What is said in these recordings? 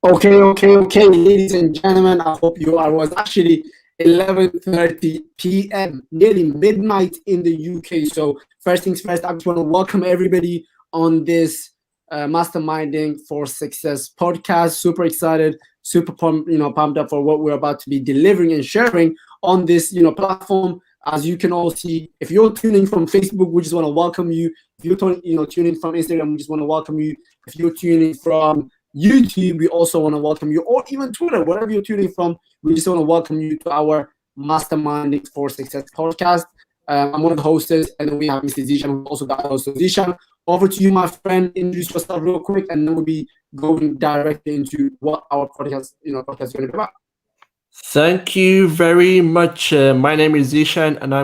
Okay, ladies and gentlemen. I hope you are. It was actually 11:30 p.m., nearly midnight in the UK. So first things first, I just want to welcome everybody on this Masterminding for Success podcast. Super excited, super pumped up for what we're about to be delivering and sharing on this platform. As you can all see, if you're tuning from Facebook, we just want to welcome you. If you're tuning from Instagram, we just want to welcome you. If you're tuning from YouTube, we also want to welcome you, or even Twitter, wherever you're tuning from. We just want to welcome you to our Masterminding for Success podcast. I'm one of the hosts, and then we have Mr. Zishan, who's also the host. So Zishan, over to you, my friend. Introduce yourself real quick, and then we'll be going directly into what our podcast is going to be about. Thank you very much. My name is Zishan, and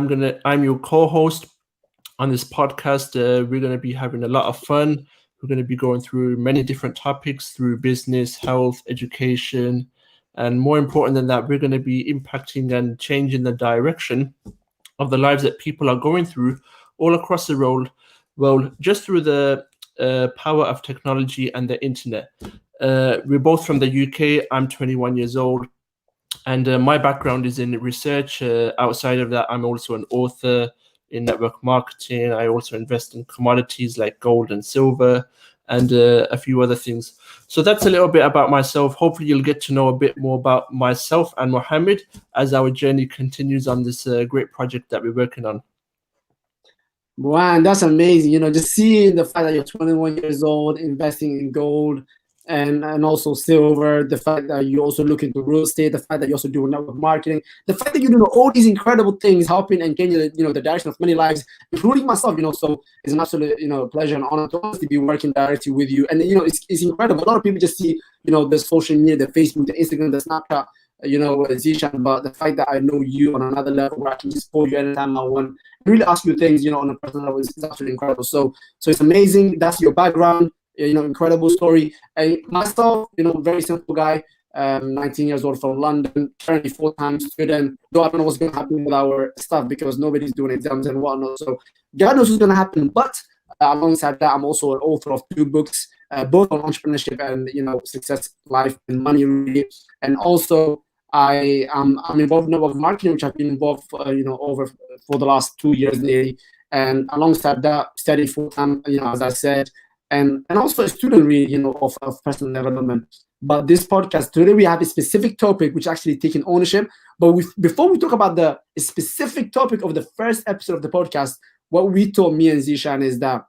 I'm your co-host on this podcast. We're gonna be having a lot of fun. We're going to be going through many different topics through business, health, education, and more important than that, we're going to be impacting and changing the direction of the lives that people are going through all across the world, just through the power of technology and the internet. We're both from the UK. I'm 21 years old, and my background is in research. Outside of that, I'm also an author in network marketing. I also invest in commodities like gold and silver and a few other things. So that's a little bit about myself. Hopefully you'll get to know a bit more about myself and Mohammed as our journey continues on this great project that we're working on. Wow, that's amazing. Just seeing the fact that you're 21 years old, investing in gold and also silver, the fact that you also look into real estate, the fact that you're also doing network marketing, the fact that you're doing all these incredible things, helping and changing the direction of many lives, including myself. So it's an absolute pleasure and honor to be working directly with you. And it's incredible. A lot of people just see the social media, the Facebook, the Instagram, the Snapchat, Zishan, but the fact that I know you on another level where I can just call you anytime I want, really ask you things, on a personal level, is absolutely incredible. So it's amazing. That's your background. Incredible story. Myself, very simple guy, 19 years old from London, currently full-time student. Though I don't know what's going to happen with our stuff because nobody's doing exams and whatnot. So God knows what's going to happen. But alongside that, I'm also an author of 2 books, both on entrepreneurship and success, life, and money, really. And also, I'm involved in network marketing, which I've been involved over for the last 2 years nearly. And alongside that, study full-time, as I said. And also a student really, of personal development. But this podcast, today we have a specific topic, which actually taking ownership. But before we talk about the specific topic of the first episode of the podcast, what we told me and Zishan is that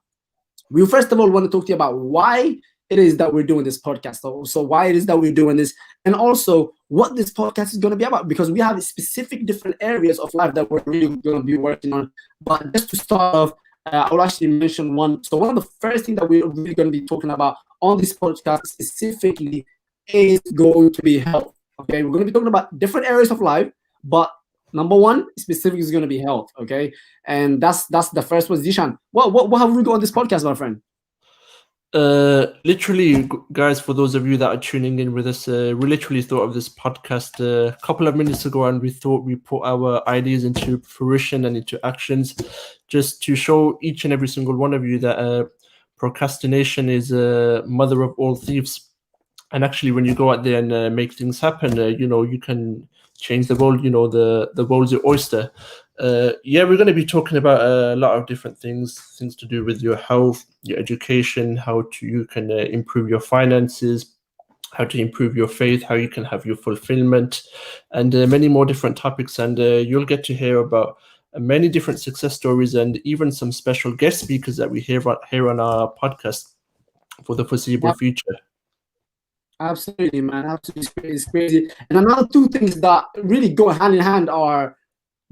we first of all want to talk to you about why it is that we're doing this podcast. So why it is that we're doing this, and also what this podcast is going to be about, because we have specific different areas of life that we're really going to be working on. But just to start off, I will actually mention one. So one of the first things that we're really going to be talking about on this podcast specifically is going to be health. Okay, we're going to be talking about different areas of life, but number one specific is going to be health. Okay, and that's the first one. Zishan, what have we got on this podcast, my friend? Literally, guys, for those of you that are tuning in with us, we literally thought of this podcast a couple of minutes ago, and we thought we put our ideas into fruition and into actions just to show each and every single one of you that procrastination is a mother of all thieves. And actually, when you go out there and make things happen, you can change the world. The world's your oyster. We're going to be talking about a lot of different things to do with your health, your education, how you can improve your finances, how to improve your faith, how you can have your fulfillment, and many more different topics. And you'll get to hear about many different success stories and even some special guest speakers that we hear on our podcast for the foreseeable future. Absolutely, man. Absolutely, it's crazy. And another 2 things that really go hand in hand are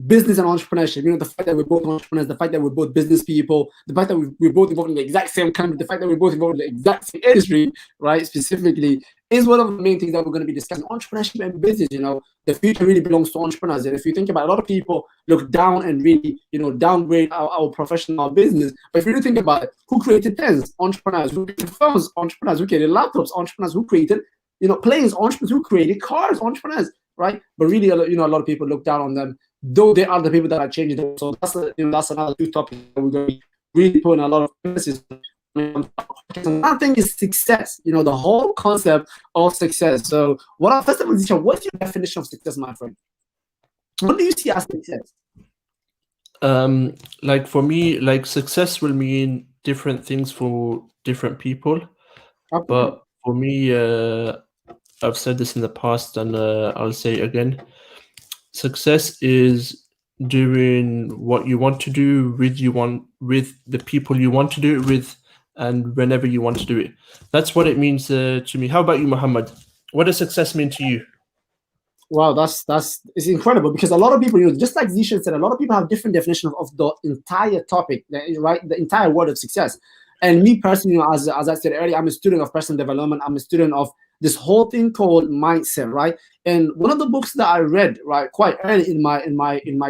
business and entrepreneurship. The fact that we're both entrepreneurs, the fact that we're both business people, the fact that we're both involved in the exact same company, the fact that we're both involved in the exact same industry, right? Specifically, is one of the main things that we're going to be discussing. Entrepreneurship and business. The future really belongs to entrepreneurs. And if you think about it, a lot of people look down and really, downgrade our profession, our business. But if you really think about it, who created pens? Entrepreneurs. Who created phones? Entrepreneurs. Who created laptops? Entrepreneurs. Who created, planes? Entrepreneurs. Who created cars? Entrepreneurs. Right? But really, a lot of people look down on them, though they are the people that are changing them. So that's another 2 topics that we're going to be really putting a lot of emphasis on So one thing is success, the whole concept of success. So first of all, Zisha, what's your definition of success, my friend? What do you see as success? Like for me, like success will mean different things for different people. Okay. But for me, I've said this in the past and I'll say it again. Success is doing what you want to do with the people you want to do it with and whenever you want to do it. That's what it means to me. How about you, Muhammad? What does success mean to you? Wow, it's incredible, because a lot of people, just like Zishan said, a lot of people have different definitions of the entire topic, right? The entire word of success. And me personally, as I said earlier, I'm a student of personal development. I'm a student of this whole thing called mindset, right? And one of the books that I read, right, quite early in my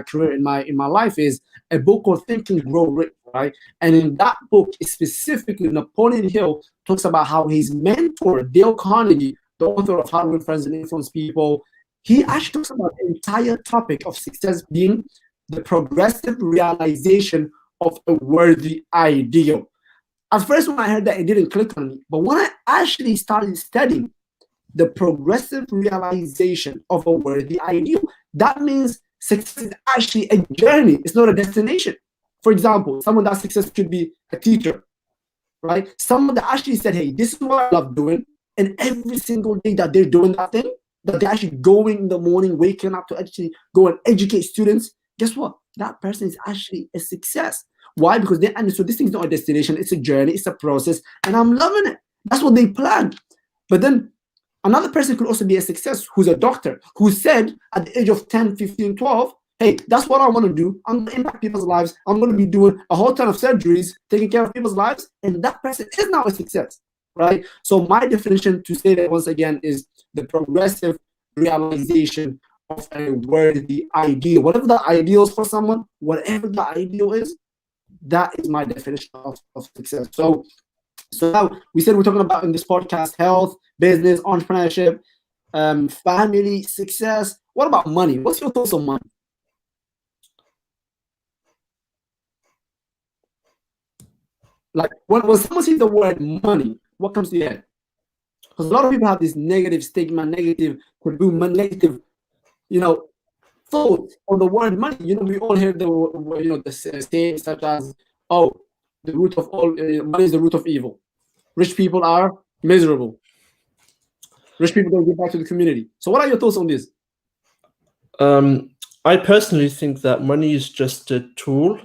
career, in my life, is a book called Think and Grow Rich, right? And in that book, specifically, Napoleon Hill talks about how his mentor, Dale Carnegie, the author of How to Win Friends and Influence People, he actually talks about the entire topic of success being the progressive realization of a worthy ideal. At first, when I heard that, it didn't click on me. But when I actually started studying the progressive realization of a worthy ideal, that means success is actually a journey. It's not a destination. For example, someone that success could be a teacher, right? Someone that actually said, hey, this is what I love doing. And every single day that they're doing that thing, that they're actually going in the morning, waking up to actually go and educate students, guess what? That person is actually a success. Why? Because they understood this thing's not a destination, it's a journey, it's a process, and I'm loving it. That's what they planned. But then another person could also be a success who's a doctor, who said at the age of 10, 15, 12, hey, that's what I want to do. I'm going to impact people's lives. I'm going to be doing a whole ton of surgeries, taking care of people's lives. And that person is now a success, right? So my definition, to say that once again, is the progressive realization of a worthy ideal. Whatever the ideal is for someone, whatever the ideal is, that is my definition of success. So now we said we're talking about in this podcast health, business, entrepreneurship, family, success. What about money? What's your thoughts on money? Like when someone sees the word money, what comes to your head? Because a lot of people have this negative stigma, negative thoughts on the word money. We all hear the saying such as, "Oh, the root of all money is the root of evil. Rich people are miserable. Rich people don't give back to the community." So, what are your thoughts on this? I personally think that money is just a tool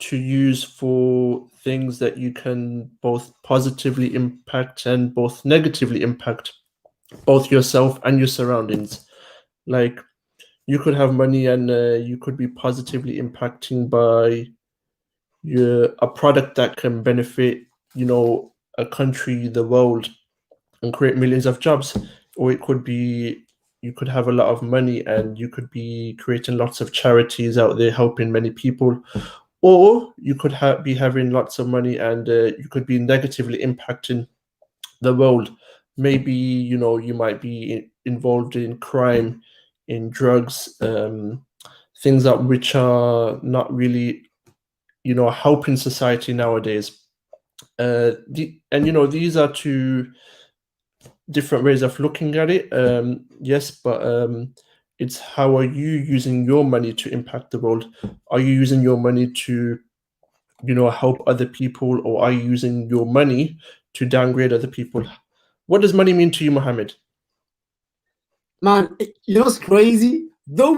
to use for things that you can both positively impact and both negatively impact both yourself and your surroundings. Like you could have money and you could be positively impacting by a product that can benefit, a country, the world, and create millions of jobs. Or it could be you could have a lot of money and you could be creating lots of charities out there helping many people. Or you could be having lots of money and you could be negatively impacting the world. Maybe, you might be involved in crime, in drugs, things which are not really, helping society nowadays. These are two different ways of looking at it. Yes, but it's how are you using your money to impact the world? Are you using your money to help other people, or are you using your money to downgrade other people? What does money mean to you, Mohammed? Man, it's crazy. Though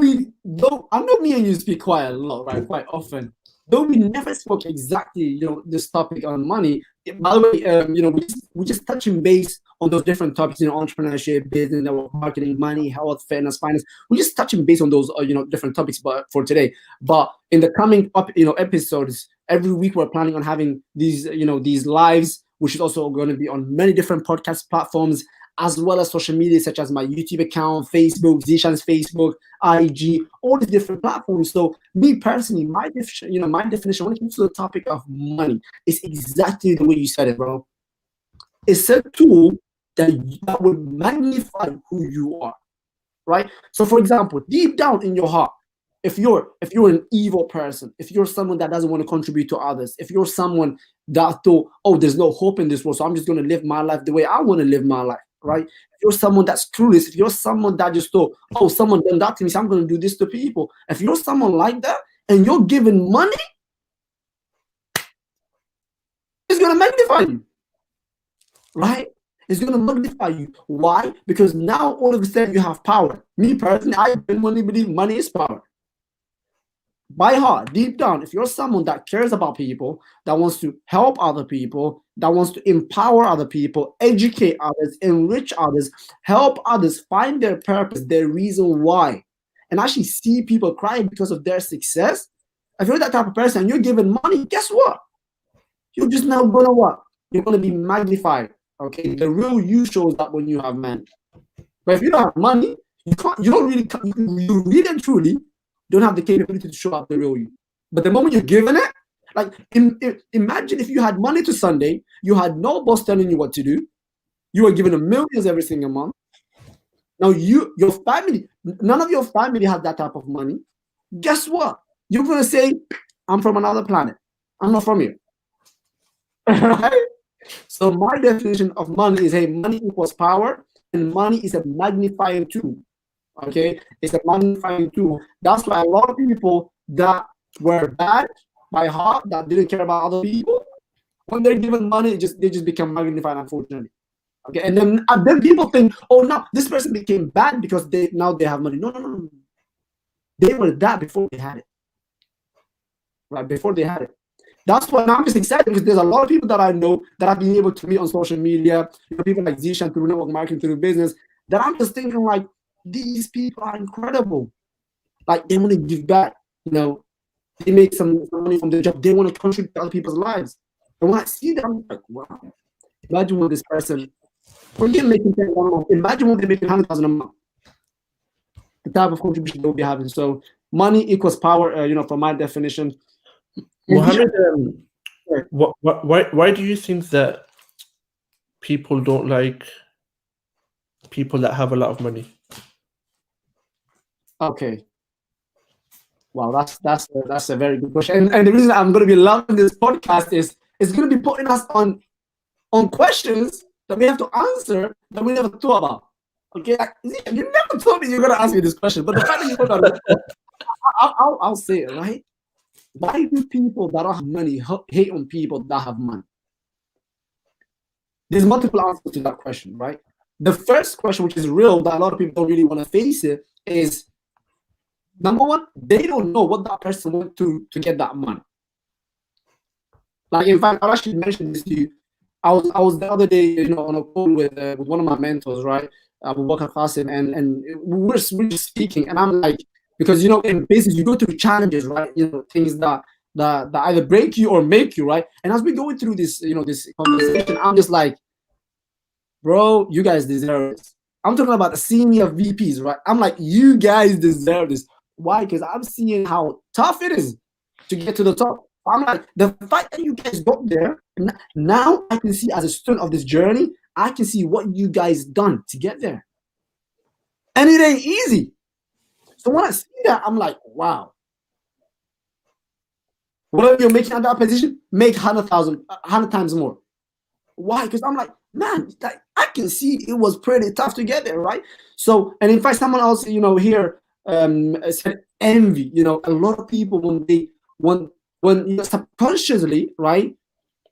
I know me and you speak quite a lot, right? Quite often. Though we never spoke exactly, this topic on money. By the way, we're just touching base on those different topics, entrepreneurship, business, network marketing, money, health, fitness, finance. We're just touching base on those, different topics, but for today. But in the coming up, episodes, every week we're planning on having these lives, which is also going to be on many different podcast platforms, as well as social media such as my YouTube account, Facebook, Zishan's Facebook, IG, all these different platforms. So me personally, my definition when it comes to the topic of money is exactly the way you said it, bro. It's a tool that will magnify who you are, right? So for example, deep down in your heart, if you're an evil person, if you're someone that doesn't want to contribute to others, if you're someone that thought, oh, there's no hope in this world, so I'm just going to live my life the way I want to live my life, right? If you're someone that's clueless, if you're someone that just thought, oh, someone done that to me, so I'm going to do this to people. If you're someone like that and you're giving money, it's going to magnify you, right? It's going to magnify you. Why? Because now all of a sudden you have power. Me personally, I genuinely believe money is power. By heart, deep down, if you're someone that cares about people, that wants to help other people, that wants to empower other people, educate others, enrich others, help others find their purpose, their reason why, and actually see people crying because of their success, if you're that type of person and you're giving money, guess what? You're just now gonna what? You're gonna be magnified. Okay, the real you shows up when you have money. But if you don't have money, you can't. You don't really. You really and truly don't have the capability to show up the real you. But the moment you're given it, like imagine if you had money to Sunday, you had no boss telling you what to do, you were given millions every single month. Now your family, none of your family has that type of money. Guess what? You're gonna say, "I'm from another planet. I'm not from here." Right? So my definition of money is, hey, money equals power, and money is a magnifying tool. Okay, it's a magnifying tool. That's why a lot of people that were bad by heart, that didn't care about other people, when they're given money, they just become magnified, unfortunately. Okay, and then people think, oh, now this person became bad because now they have money. No. They were that before they had it. Right, before they had it. That's why I'm just excited, because there's a lot of people that I know that I've been able to meet on social media, people like Zishan through network marketing, through business, that I'm just thinking like, these people are incredible. Like, they want to give back, they make some money from their job. They want to contribute to other people's lives. And when I see them, I'm like, wow, imagine what this person, when they're making 10,000 a month, imagine when they're making 100,000 a month, the type of contribution they'll be having. So money equals power, from my definition. Mohammed, why do you think that people don't like people that have a lot of money? Okay. Wow, that's a very good question. And the reason I'm going to be loving this podcast is it's going to be putting us on questions that we have to answer that we never thought about. Okay, you never told me you're going to ask me this question, but the fact that you put that, I'll say it, right? Why do people that don't have money hate on people that have money? There's multiple answers to that question, right? The first question, which is real, that a lot of people don't really want to face it, is, number one, they don't know what that person went to get that money. Like, in fact, I actually mentioned this to you. I was the other day, on a call with one of my mentors, right? We work at Qasim, and we're speaking, and I'm like, because in business you go through challenges, right? Things that either break you or make you, right? And as we go through this, this conversation, I'm just like, bro, you guys deserve this. I'm talking about the senior VPs, right? I'm like, you guys deserve this. Why? Because I'm seeing how tough it is to get to the top. I'm like, the fact that you guys got there, now I can see, as a student of this journey, I can see what you guys done to get there. And it ain't easy. So when I see that, I'm like, wow. Whatever you're making at that position, make 100 times more. Why? Because I'm like, man, I can see it was pretty tough to get there, right? So, and in fact, someone else, here said envy. A lot of people, when subconsciously, right,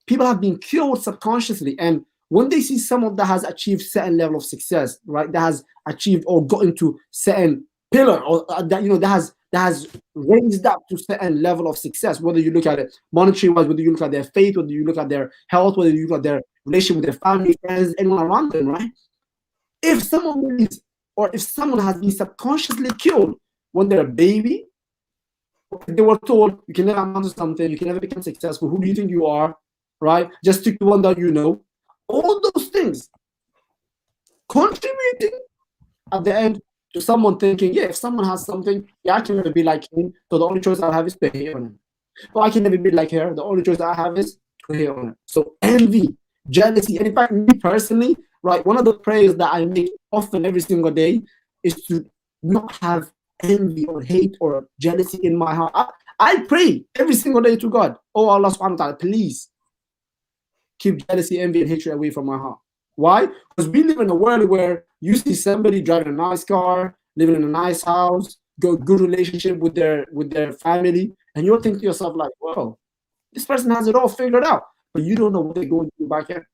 people have been killed subconsciously, and when they see someone that has achieved certain level of success, right, that has achieved or gotten to certain pillar, or that has raised up to certain level of success, whether you look at it monetary wise, whether you look at their faith, whether you look at their health, whether you look at their relationship with their family, friends, anyone around them, right? If someone has been subconsciously killed when they're a baby, they were told, you can never amount to something, you can never become successful, who do you think you are, right? Just stick to one that you know. All those things contributing at the end to someone thinking, yeah, if someone has something, yeah, I can never be like him, so the only choice I have is to hate on him. Or I can never be like her, the only choice I have is to hate on her. So envy, jealousy, and in fact, me personally, right, one of the prayers that I make often every single day is to not have envy or hate or jealousy in my heart. I pray every single day to God, oh Allah subhanahu wa ta'ala, please keep jealousy, envy, and hatred away from my heart. Why? Because we live in a world where you see somebody driving a nice car, living in a nice house, good relationship with their family, and you're thinking to yourself like, "Well, this person has it all figured out," but you don't know what they're going through back end,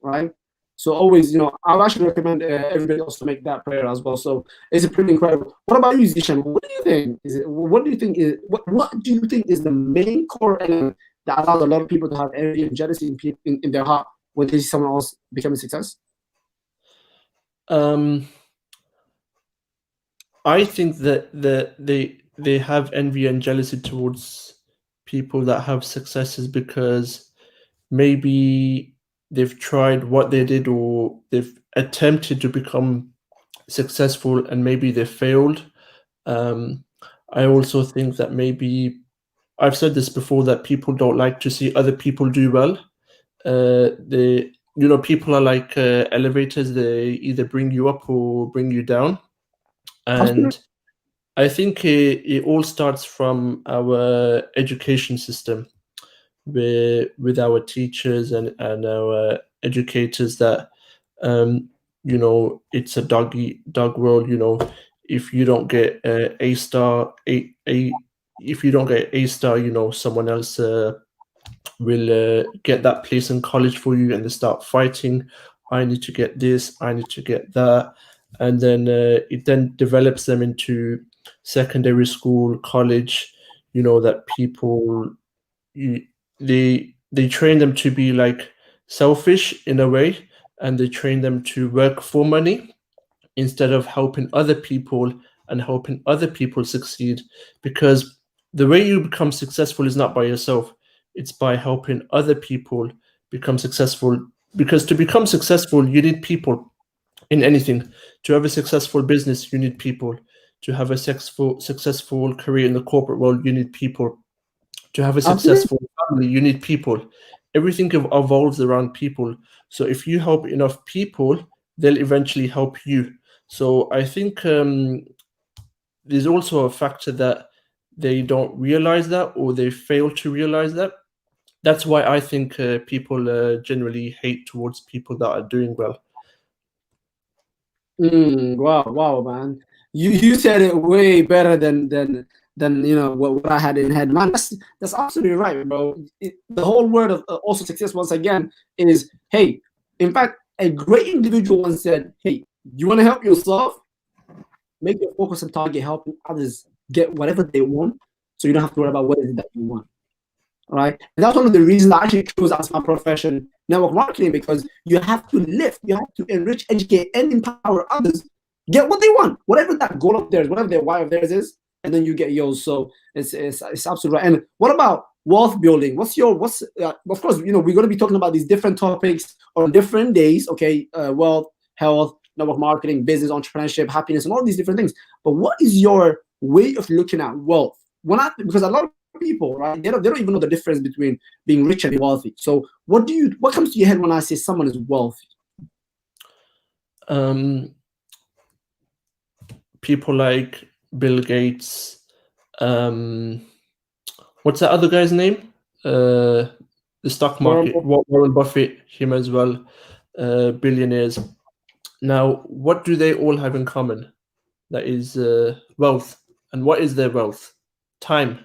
right? So always, I would actually recommend everybody also make that prayer as well. So it's pretty incredible. What about you, Zishan? What do you think? What do you think is what do you think is the main core element that allows a lot of people to have envy and jealousy in their heart when they see someone else becoming success? I think that they have envy and jealousy towards people that have successes because maybe they've tried what they did or they've attempted to become successful and maybe they failed. I also think that maybe I've said this before that people don't like to see other people do well. People are like elevators. They either bring you up or bring you down. And I think it all starts from our education system, with our teachers and our educators that it's a dog world. If you don't get a star, if you don't get a star, someone else will get that place in college for you, and they start fighting. I need to get this, I need to get that, and then it then develops them into secondary school, college. That people, they train them to be like selfish in a way, and they train them to work for money instead of helping other people and helping other people succeed. Because the way you become successful is not by yourself, it's by helping other people become successful. Because to become successful, you need people in anything. To have a successful business, you need people. To have a successful career in the corporate world, you need people. To have a Absolutely. successful family, you need people. Everything evolves around people. So if you help enough people, they'll eventually help you. So I think there's also a factor that they don't realize that, or they fail to realize that. That's why I think people generally hate towards people that are doing well. Wow, man. You said it way better than what I had in head, man. That's absolutely right, bro. The whole word of also success once again is, hey. In fact, a great individual once said, "Hey, you want to help yourself? Make your focus and target helping others get whatever they want, so you don't have to worry about what is it that you want." Right? And that's one of the reasons I actually chose as my profession network marketing, because you have to lift, you have to enrich, educate, and empower others get what they want, whatever that goal of theirs, whatever their why of theirs is, and then you get yours. So it's absolutely right. And what about wealth building? Of course, we're going to be talking about these different topics on different days. Okay, wealth, health, network marketing, business, entrepreneurship, happiness, and all these different things. But what is your way of looking at wealth? Because a lot of people, right, they don't even know the difference between being rich and wealthy. So what comes to your head when I say someone is wealthy? People like Bill Gates. What's that other guy's name? The stock market. Warren Buffett, him as well. Billionaires. Now, what do they all have in common? That is wealth. And what is their wealth? Time.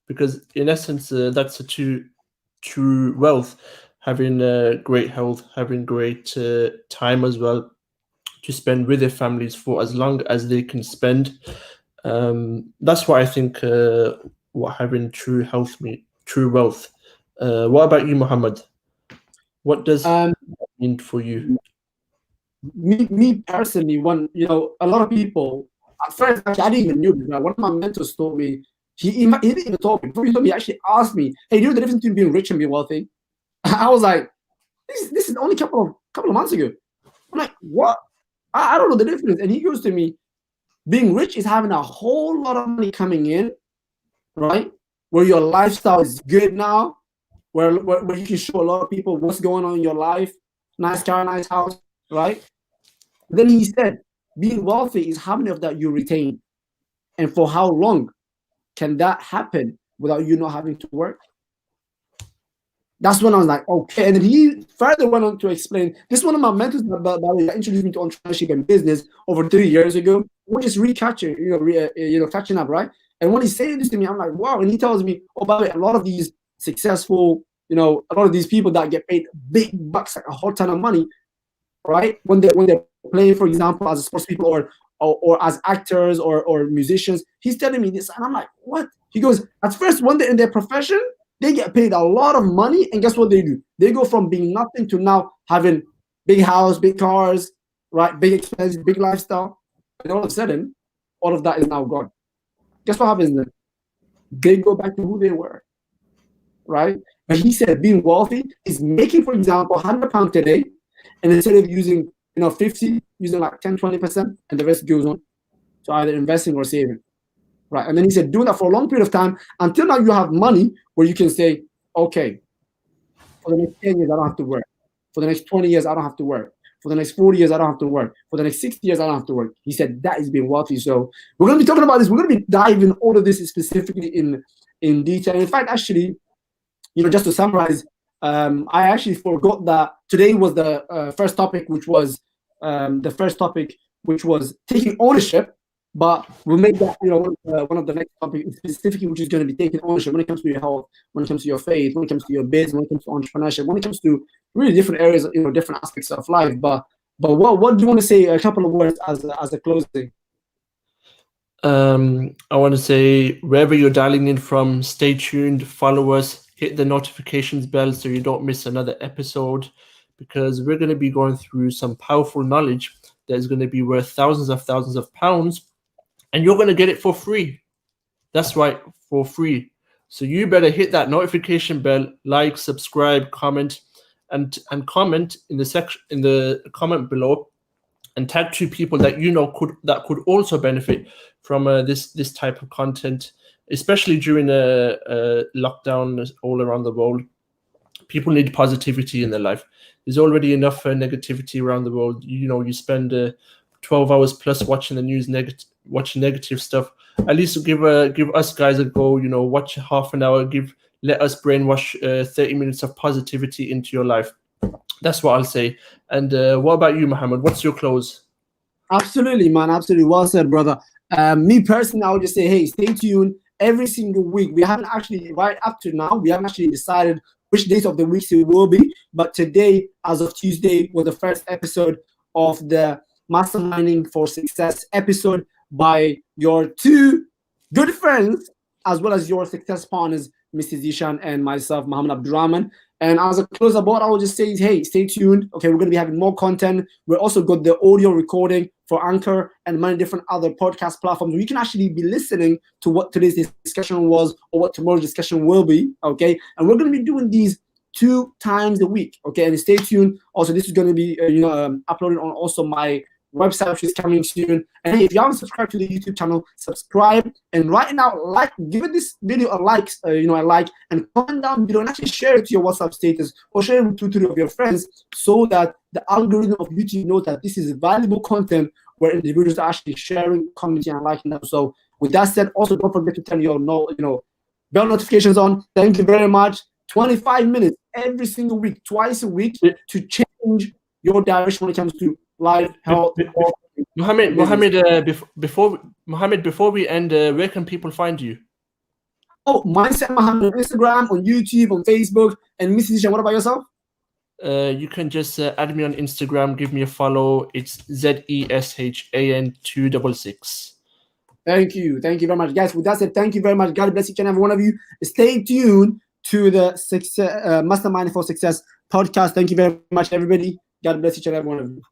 Because in essence, that's a true wealth. Having great health, having great time as well to spend with their families for as long as they can spend. That's what I think. What having true health mean, true wealth. What about you, Muhammad? What does that mean for you? Me personally, a lot of people at first, actually, I didn't even knew this. Right? One of my mentors told me, he didn't even talk. Before he told me, he actually asked me, "Hey, do you know the difference between being rich and being wealthy?" I was like, "This is only a couple of months ago." I'm like, "What? I don't know the difference." And he goes to me, "Being rich is having a whole lot of money coming in, right? Where your lifestyle is good now, where you can show a lot of people what's going on in your life, nice car, nice house, right?" Then he said, being wealthy is how many of that you retain, and for how long can that happen without you not having to work? That's when I was like, okay. And then he further went on to explain, this is one of my mentors that introduced me to entrepreneurship and business over 3 years ago. We're just catching up, right? And when he's saying this to me, I'm like, wow. And he tells me, oh, by the way, a lot of these successful, a lot of these people that get paid big bucks, like a whole ton of money, right? When they're playing, for example, as a sports people or as actors or musicians, he's telling me this, and I'm like, what? He goes, at first, when they're in their profession, they get paid a lot of money, and guess what they do? They go from being nothing to now having big house, big cars, right? Big expenses, big lifestyle. And all of a sudden, all of that is now gone. Guess what happens then? They go back to who they were, right? But he said being wealthy is making, for example, £100 today, and instead of using 50, using like 10, 20%, and the rest goes on to either investing or saving. Right. And then he said, doing that for a long period of time until now you have money where you can say, okay, for the next 10 years, I don't have to work. For the next 20 years, I don't have to work. For the next 40 years, I don't have to work. For the next 60 years, I don't have to work. He said that is being wealthy. So we're going to be talking about this. We're going to be diving all of this specifically in detail. In fact, actually, just to summarize, I actually forgot that today was the first topic, which was taking ownership. But we'll make that one of the next topics specifically, which is going to be taking ownership when it comes to your health, when it comes to your faith, when it comes to your business, when it comes to entrepreneurship, when it comes to really different areas, different aspects of life. But what do you want to say? A couple of words as a closing. I want to say, wherever you're dialing in from, stay tuned, follow us, hit the notifications bell so you don't miss another episode, because we're going to be going through some powerful knowledge that is going to be worth thousands of pounds. And you're going to get it for free. That's right, for free. So you better hit that notification bell, like, subscribe, comment, and comment in the comment below, and tag 2 people that could also benefit from this type of content, especially during a lockdown all around the world. People need positivity in their life. There's already enough negativity around the world. You spend 12 hours plus watching the news, watching negative stuff. At least give us guys a go. Watch half an hour. Let us brainwash 30 minutes of positivity into your life. That's what I'll say. And what about you, Mohammed? What's your close? Absolutely, man. Absolutely. Well said, brother. Me personally, I would just say, hey, stay tuned every single week. We haven't actually, right up to now, we haven't actually decided which days of the weeks it will be. But today, as of Tuesday, was the first episode of the Masterminding for Success episode by your 2 good friends, as well as your success partners, Mr. Zishan and myself, Muhammad Abdurrahman. And as a close about, I will just say, hey, stay tuned. Okay, we're going to be having more content. We're also got the audio recording for Anchor and many different other podcast platforms. You can actually be listening to what today's discussion was or what tomorrow's discussion will be. Okay, and we're going to be doing these 2 times a week. Okay, and stay tuned. Also, this is going to be uploaded on also my website, which is coming soon. And hey, if you haven't subscribed to the YouTube channel, subscribe, and right now, give this video a like, and comment down below and actually share it to your WhatsApp status or share it with 2 of your friends, so that the algorithm of YouTube knows that this is valuable content where individuals are actually sharing, commenting, and liking them. So with that said, also don't forget to turn your bell notifications on. Thank you very much. 25 minutes every single week, twice a week, to change your direction when it comes to life, health. Mohammed, before we end, where can people find you? Oh, Mindset Mohammed on Instagram, on YouTube, on Facebook. And Mr. Zishan, what about yourself? You can just add me on Instagram, give me a follow. It's ZESHAN266. Thank you very much, guys. With that said, thank you very much. God bless each and every one of you. Stay tuned to the Mastermind for Success podcast. Thank you very much, everybody. God bless each and every one of you.